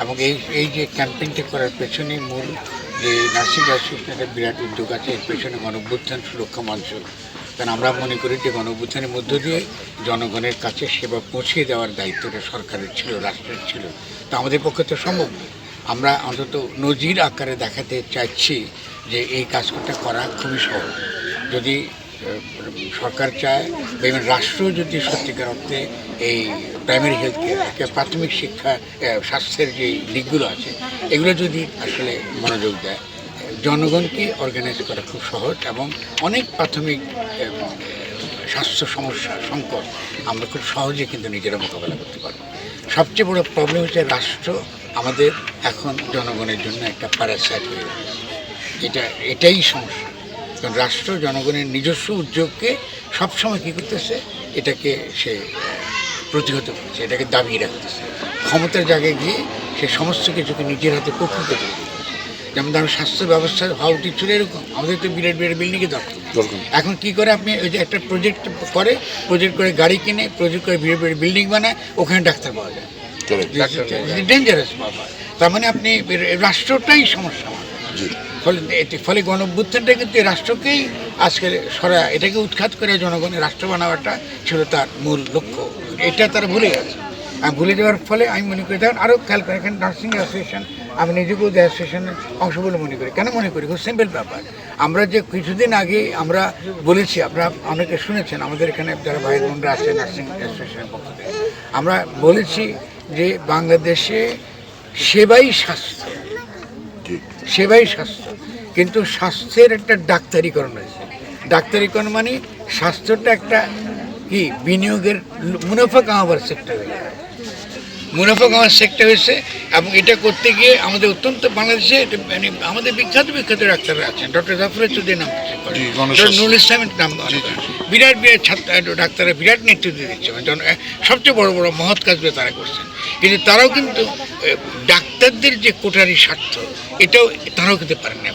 এবং এই যে ক্যাম্পেইনটা করার পেছনে মূল যে নার্সিং অ্যাসোসিয়েশনের বিরাট উদ্যোগ আছে, এর পেছনে গণঅভ্যুত্থান সুরক্ষা মঞ্চ। কারণ আমরা মনে করি যে গণঅভ্যুত্থানের মধ্য দিয়ে জনগণের কাছে সেবা পৌঁছে দেওয়ার দায়িত্বটা সরকারের ছিল, রাষ্ট্রের ছিল। তো আমাদের পক্ষে তো সম্ভব নয়। আমরা অন্তত নজির আকারে দেখাতে চাইছি যে এই কাজটা করা খুবই সহজ। যদি সরকার চায় এবং রাষ্ট্র যদি সত্যিকার অর্থে এই প্রাইমারি হেলথ কেয়ার, প্রাথমিক শিক্ষা, স্বাস্থ্যের যে দিকগুলো আছে, এগুলো যদি আসলে মনোযোগ দেয়, জনগণকে অর্গানাইজ করা খুব সহজ এবং অনেক প্রাথমিক স্বাস্থ্য সমস্যা সংকট আমরা খুব সহজে কিন্তু নিজেরা মোকাবেলা করতে পারবো। সবচেয়ে বড় প্রবলেম হচ্ছে রাষ্ট্র আমাদের এখন জনগণের জন্য একটা প্যারাসাইট হয়ে গেছে। এটাই সমস্যা। কারণ রাষ্ট্র জনগণের নিজস্ব উদ্যোগকে সবসময় কী করতেছে, এটাকে সে প্রতিহত করছে, এটাকে দাবিয়ে রাখতেছে। ক্ষমতার জায়গায় গিয়ে সে সমস্ত কিছুকে নিজের হাতে প্রকৃত করে দিচ্ছে। যেমন ধরুন স্বাস্থ্য ব্যবস্থা হওয়া উচিত ছিল এরকম, আমাদের তো বিরাট বিরাট বিল্ডিংয়ে দরকার। এখন কি করে আপনি ওই যে একটা প্রজেক্ট করে গাড়ি কিনে, প্রজেক্ট করে বিরাট বিরাট বিল্ডিং বানায়, ওখানে ডাক্তার পাওয়া যায়, ডেঞ্জারাস বাবা। তার মানে আপনি রাষ্ট্রটাই সমস্যা। ফলে গণঅভ্যুত্থানটা কিন্তু রাষ্ট্রকেই আজকে এটাকে উৎখাত করে জনগণের রাষ্ট্র বানানোটা ছিল তার মূল লক্ষ্য। এটা তারা ভুলে গেছে। ভুলে যাওয়ার ফলে আমি মনে করি, দেখুন আরও খেয়াল করেন, এখানে নার্সিং অ্যাসোসিয়েশন, আমি নিজেকেও অ্যাসোসিয়েশনের অংশ বলে মনে করি। কেন মনে করি? খুব সিম্পল ব্যাপার। আমরা যে কিছুদিন আগে আমরা বলেছি, আপনারা অনেকে শুনেছেন, আমাদের এখানে যারা ভাই বোনরা আছে নার্সিং অ্যাসোসিয়েশনের পক্ষ থেকে, আমরা বলেছি যে বাংলাদেশে সেবাই স্বাস্থ্য, কিন্তু স্বাস্থ্যের একটা ডাক্তারিকরণ হয়েছে। ডাক্তারিকরণ মানে স্বাস্থ্যটা একটা কি বিনিয়োগের মুনাফা কামাবার সেক্টর হয়েছে। এবং এটা করতে গিয়ে আমাদের অত্যন্ত বাংলাদেশে মানে আমাদের বিখ্যাত ডাক্তাররা আছেন, ডক্টর জাফর চৌধুরীর নাম, নুরুল ইসলামের নাম, বিরাট ছাত্র ডাক্তাররা বিরাট নেতৃত্ব দিচ্ছে, সবচেয়ে বড় বড় মহৎ কাজগুলো তারা করছেন। কিন্তু তারাও কিন্তু ডাক্তারদের যে কোটারি স্বার্থ, এটাও তারাও কিন্তু পারেন না।